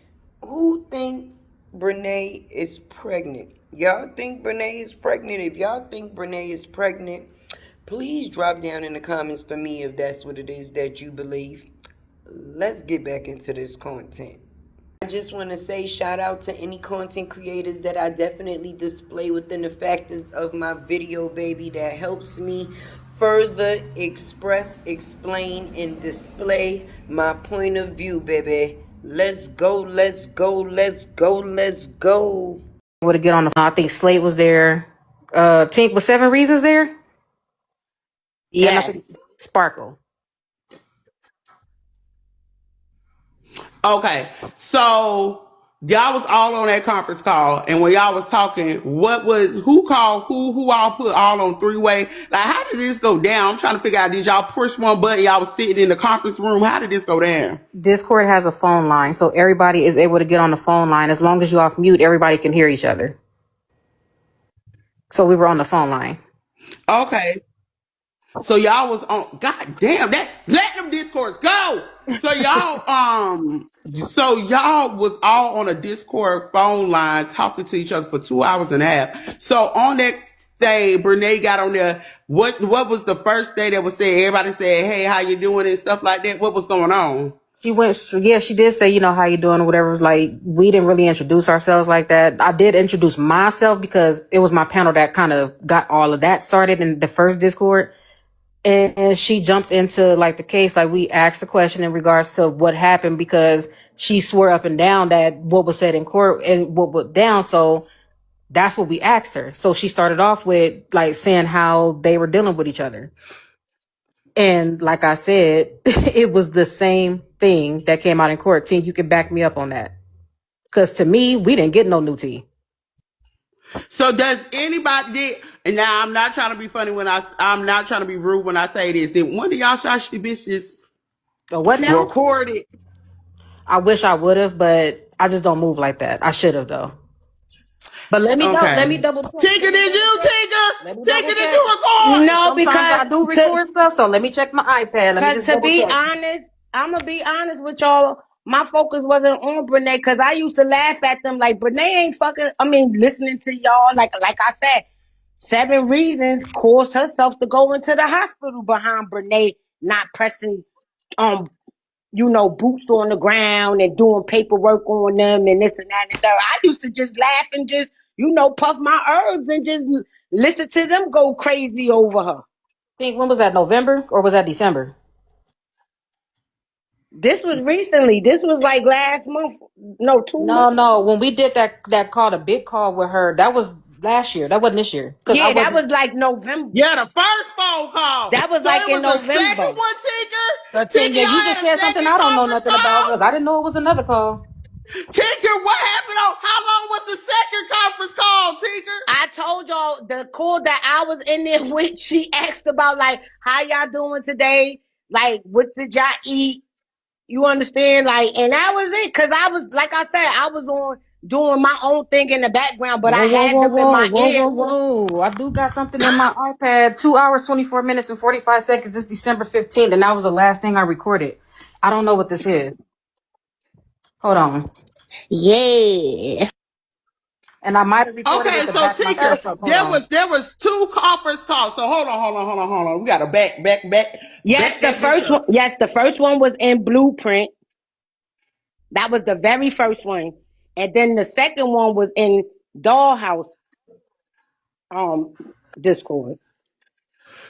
Who think Brenay is pregnant? Y'all think Brenay is pregnant? If y'all think Brenay is pregnant, please drop down in the comments for me if that's what it is that you believe. Let's get back into this content. I just want to say shout out to any content creators that I definitely display within the factors of my video, baby, that helps me further express, explain, and display my point of view, baby. Let's go, let's go, let's go, let's go. Able to get on the phone. I think Slate was there. Tink was 7 Reasons there. And I think Yes. Sparkle. Okay, so y'all was all on that conference call, and when y'all was talking, who called who all put all on three-way? Like, how did this go down? I'm trying to figure out, did y'all push one button, y'all was sitting in the conference room? How did this go down? Discord has a phone line, so everybody is able to get on the phone line. As long as you're off mute, everybody can hear each other. So we were on the phone line. Okay. So y'all was on, god damn, that, let them discords go. So y'all was all on a Discord phone line talking to each other for 2.5 hours. So on that day, Brenay got on there. What was the first day that was said? Everybody said, hey, how you doing and stuff like that. What was going on? She did say, how you doing or whatever. Like, we didn't really introduce ourselves like that. I did introduce myself because it was my panel that kind of got all of that started in the first Discord. And she jumped into like the case, like we asked a question in regards to what happened because she swore up and down that what was said in court and what was down. So that's what we asked her. So she started off with like saying how they were dealing with each other. And like I said, it was the same thing that came out in court. Tink, you can back me up on that. Because to me, we didn't get no new tea. So does anybody, and now I'm not trying to be funny I'm not trying to be rude when I say this, did one of y'all shashty bitches what now? record it? I wish I would have, but I just don't move like that. I should have though. But let me double check. Tinker, did you, Tinker? Tinker, did you record? No, Sometimes because I do record stuff, so let me check my iPad. Let me just to double be check. honest, I'm gonna be honest with y'all. My focus wasn't on Brenay because I used to laugh at them like Brenay ain't fucking. I mean, listening to y'all like I said, 7 Reasons caused herself to go into the hospital behind Brenay not pressing boots on the ground and doing paperwork on them and this and that and that. I used to just laugh and just, puff my herbs and just listen to them go crazy over her. I think when was that? November or was that December? This was recently. This was like last month. No, 2 months. No. When we did that call, the big call with her, that was last year. That wasn't this year. Because I Yeah, that wasn't. was like November. Yeah, the first phone call. That was So like it in was a November. second one, Tinker? But Tinker, yeah, you y'all just had a said something second I don't know conference nothing about. call? Because I didn't know it was another call. Tinker, what happened on, how long was the second conference call, Tinker? I told y'all the call that I was in there with, she asked about like how y'all doing today? Like what did y'all eat? You understand? Like, and that was it. Cause I was, like I said, I was on doing my own thing in the background, but I had them in my ear. Whoa. I do got something in my iPad. 2 hours, 24 minutes, and 45 seconds. This December 15th, and that was the last thing I recorded. I don't know what this is. Hold on. Yeah. And I might have recorded Okay, it to so back Tinker, myself up. Hold on. there was two conference calls. So hold on. We gotta back Yes, the that bitch first one. up. Yes, the first one was in Blueprint. That was the very first one, and then the second one was in Dollhouse. Discord.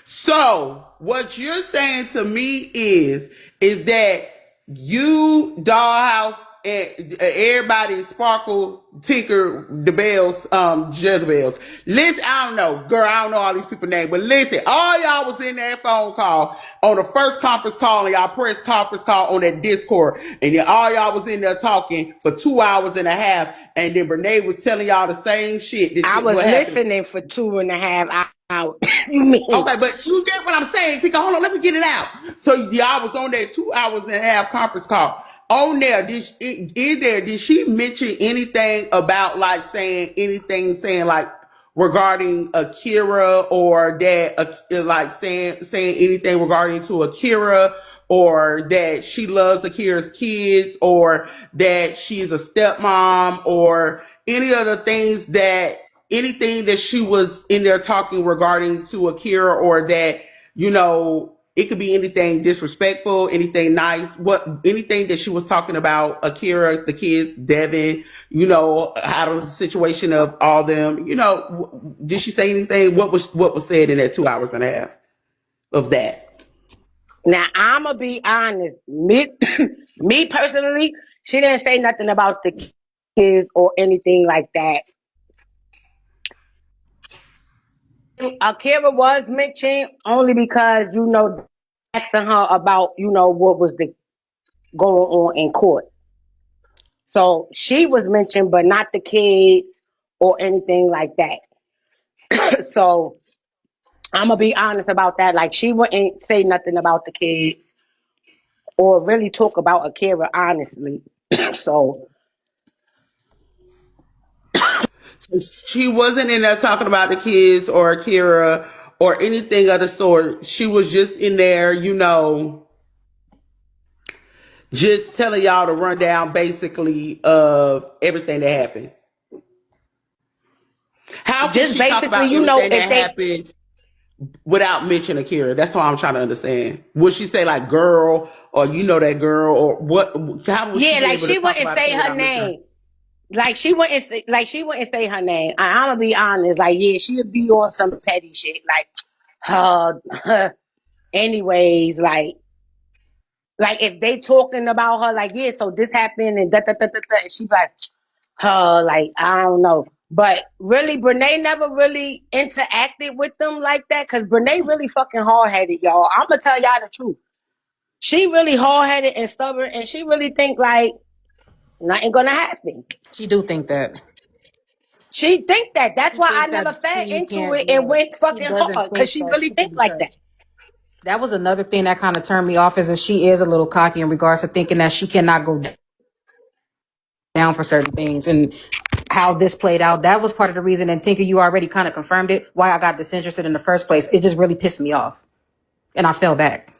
So what you're saying to me is that you, Dollhouse, and everybody, Sparkle, Tinker, the Bells, Jezebels. Listen, I don't know, girl, I don't know all these people's names, but listen, all y'all was in that phone call on the first conference call, and y'all press conference call on that Discord, and then all y'all was in there talking for 2 hours and a half, and then Brenay was telling y'all the same shit. I was What happened? listening for 2.5 hours. You mean? Okay, but you get what I'm saying. Tika, hold on, let me get it out. So y'all was on that 2 hours and a half conference call. On there, did she mention anything about like saying anything, saying like regarding AKIRA, or that like saying anything regarding to AKIRA, or that she loves AKIRA's kids, or that she's a stepmom, or any other things that anything that she was in there talking regarding to AKIRA, or that, you know, it could be anything disrespectful, anything nice, anything that she was talking about AKIRA, the kids, Devin, you know, how the situation of all them, you know, did she say anything? What was said in that 2 hours and a half of that? Now I'ma be honest. Me, me personally, she didn't say nothing about the kids or anything like that. Akira was mentioned only because, you know, asking her about, you know, what was the going on in court. So she was mentioned, but not the kids or anything like that. So I'm gonna be honest about that. Like, she wouldn't say nothing about the kids or really talk about Akira honestly. So She wasn't in there talking about the kids or AKIRA or anything of the sort. She was just in there, you know, just telling y'all the rundown basically of everything that happened. How can just she talk basically, about you know, everything that if they, happened without mentioning AKIRA? That's what I'm trying to understand. Would she say like girl, or you know that girl, or what? How would she yeah, be like able to she talk wouldn't about it say her without mentioning her? name. She wouldn't say her name. I'm gonna be honest. Like, yeah, she'd be on some petty shit. Like, anyways, like if they talking about her, like, yeah, so this happened and and she like, like, I don't know. But really, Brenay never really interacted with them like that, because Brenay really fucking hard headed, y'all. I'm gonna tell y'all the truth. She really hard headed and stubborn, and she really think like nothing gonna happen. She do think that. She think that. That's She why I think never that fed she into can't, it and yeah. went She fucking doesn't hard, because think she that really she can think be like that. touched. That was another thing that kind of turned me off, is that she is a little cocky in regards to thinking that she cannot go down for certain things. And how this played out, that was part of the reason. And Tinker, you already kind of confirmed it, why I got disinterested in the first place. It just really pissed me off. And I fell back.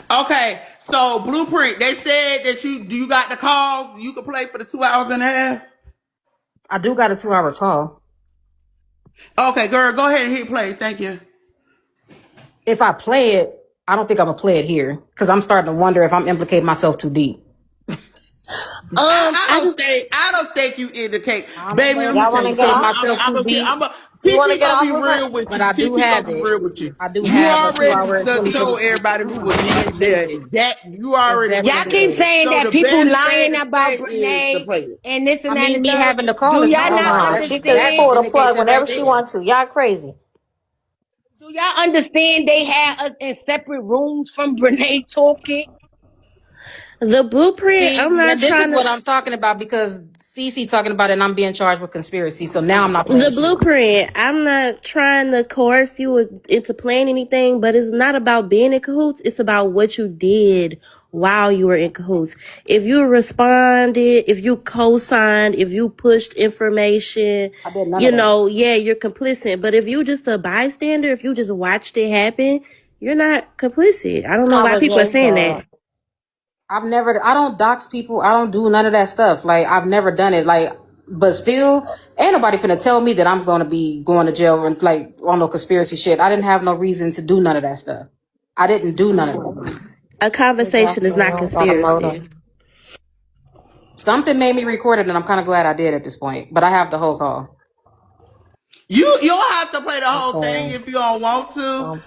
Okay, so Blueprint, they said that you got the call. You could play for the 2 hours and a half. I do got a 2 hour call. Okay, girl, go ahead and hit play. Thank you. If I play it, I don't think I'm gonna play it here, because I'm starting to wonder if I'm implicating myself too deep. I just I don't think you indicate, I'm baby. Let me embarrassed Y'all tell want to to you get say something. off? myself too deep, You want to TT get gonna off be of it? real with but you. I do TT gonna have be it. real with you. I do You have a already 2-hour done fully told concealed everybody we was medication. that you It's already Y'all went definitely keep there. there. saying So that the people best thing lying to say about is to Brenay play it. and this I and that and mean, the me third. having the call Do is y'all Oh not normal. no, That's she could that understand? pull the plug indication right whenever she there. wants to. Y'all crazy. Do y'all understand they had us in separate rooms from Brenay talking? the blueprint. See, I'm now not this is trying what to. I'm talking about because CC talking about it and I'm being charged with conspiracy. So now I'm not playing The small. blueprint. I'm not trying to coerce you into playing anything, but it's not about being in cahoots. It's about what you did while you were in cahoots. If you responded, if you co-signed, if you pushed information, I did none of that. yeah, you're complicit. But if you just a bystander, if you just watched it happen, you're not complicit. I don't know why people are Apologize, saying that. dog. I don't dox people. I don't do none of that stuff. Like, I've never done it. Like, but still, ain't nobody finna tell me that I'm gonna be going to jail and like on no conspiracy shit. I didn't have no reason to do none of that stuff. I didn't do none of that. A conversation is Exactly. not I got a motor. conspiracy. Something made me record it, and I'm kind of glad I did at this point. But I have the whole call. You don't have to play the whole thing Okay. if you don't want to.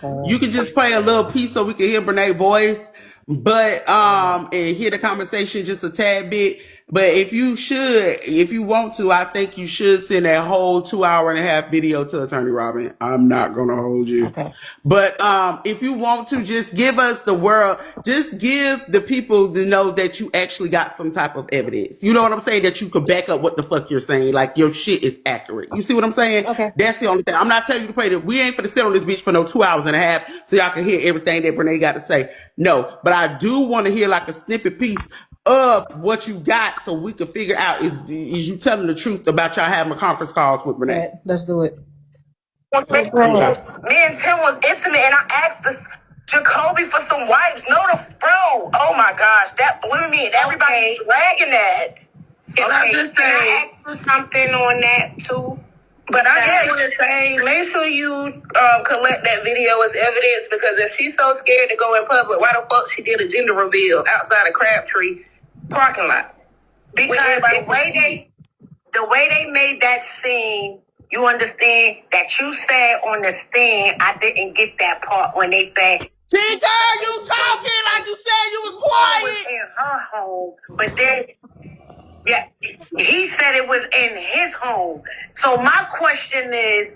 Okay. You can just play a little piece so we can hear Brene's voice, but and hear the conversation just a tad bit. But if you want to, I think you should send that whole 2.5 hour video to Attorney Robin. I'm not gonna hold you. Okay. But if you want to, just give us the world, just give the people to know that you actually got some type of evidence. You know what I'm saying? That you could back up what the fuck you're saying. Like your shit is accurate. You see what I'm saying? Okay. That's the only thing. I'm not telling you to play that. We ain't finna sit on this bitch for no 2.5 hours so y'all can hear everything that Brenay got to say. No, but I do want to hear like a snippet piece of what you got so we can figure out is you telling the truth about y'all having a conference calls with Brenay. Let's do it. So great. Okay. Me and Tim was intimate, and I asked this Jacoby for some wipes. No, bro. Oh my gosh, that blew me. And everybody's dragging that. Can I just say? Can I ask you something on that too? But I want to say, make sure you collect that video as evidence, because if she's so scared to go in public, why the fuck she did a gender reveal outside of Crabtree parking lot? Because the way they made that scene, you understand that you said on the stand, I didn't get that part when they said, See, girl, you talking like you said you was quiet. in her home, but then, yeah, he said it was in his home. So my question is,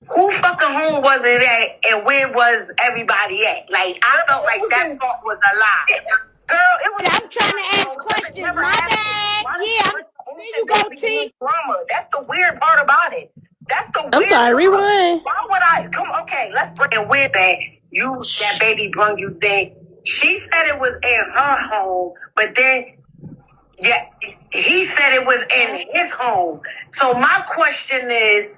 who fucking home was it at, and where was everybody at? Like, I felt like that thought was a lie. Girl, it was. I'm trying to ask questions. My bad. Yeah, there you go, T. Drama. That's the weird part about it. That's the I'm weird sorry, part. rewind. Why would I come? Okay, let's bring it weird that that baby brung you thing. She said it was in her home, but then yeah, he said it was in his home. So my question is,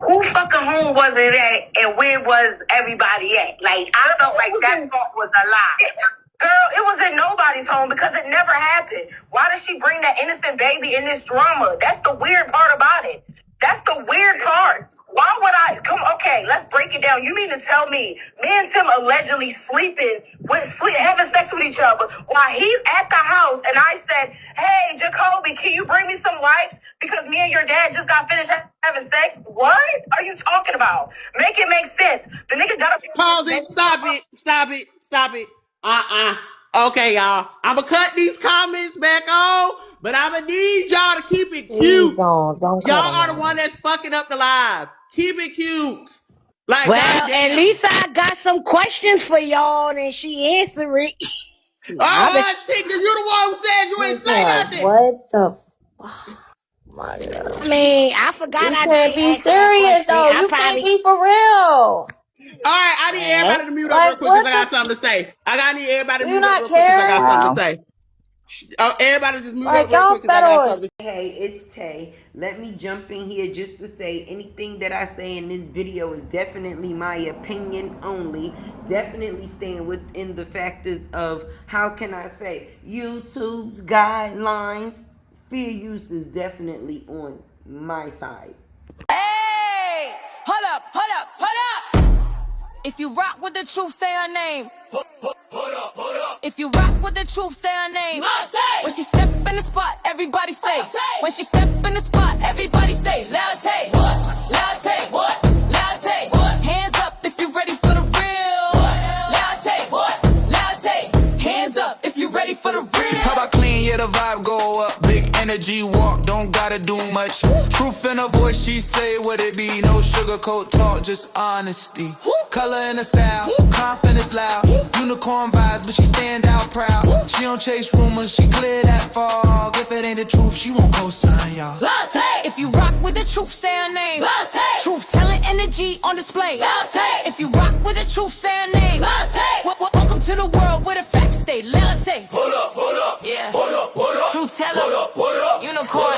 who fucking home was it at, and where was everybody at? Like, I felt like that thought was a lie. Girl, it was in nobody's home because it never happened. Why did she bring that innocent baby in this drama? That's the weird part about it. That's the weird part. Why would I come? Okay, let's break it down. You mean to tell me and Tim allegedly having sex with each other while he's at the house, and I said, "Hey, Jacoby, can you bring me some wipes because me and your dad just got finished having sex?" What are you talking about? Make it make sense. The nigga got a Pause it. Stop it. Okay, y'all. I'm gonna cut these comments back on, but I'm gonna need y'all to keep it Please cute. don't cut Y'all them are the one off. that's fucking up the live. Keep it cute. Like, Well, at goddamn. least I got some questions for y'all, and she answered it. I've been, Oh, Chica, you the one who said you ain't say Yeah, nothing. what the my God. I mean, I forgot You I can't did be ask that serious question. though. I You can't probably, be for real. All right, I need everybody to mute up real Like quick because what I got the something to say. I need everybody do to you mute up not real quick because I care? got something to Wow. say. Everybody just mute up Like real y'all quick because I got federalists. something. Hey, it's Tay. Let me jump in here just to say anything that I say in this video is definitely my opinion only. Definitely staying within the factors of, how can I say, YouTube's guidelines. Fair use is definitely on my side. Hey, hold up, hold up, hold up. If you rock with the truth, say her name. If you rock with the truth, say her name. When she step in the spot, everybody say. When she step in the spot, everybody say. Latte, what? Latte, what? Latte, what? Hands up if you ready for the real. Latte, what? Latte, hands up if you ready for the real. She pop out clean, yeah, the vibe go up. Big energy walk, don't gotta do much. Truth in her voice, she say what it be. No sugarcoat talk, just honesty. Color in the style, confidence loud. Unicorn vibes, but she stand out proud. She don't chase rumors, she clear that fog. If it ain't the truth, she won't co-sign y'all. Latte! If you rock with the truth, say her name. Latte! Truth telling energy on display. Latte! If you rock with the truth, say her name. Latte! Welcome to the world where the facts stay. Latte! Hold up, yeah. hold up, hold up. Truth teller, hold up, unicorn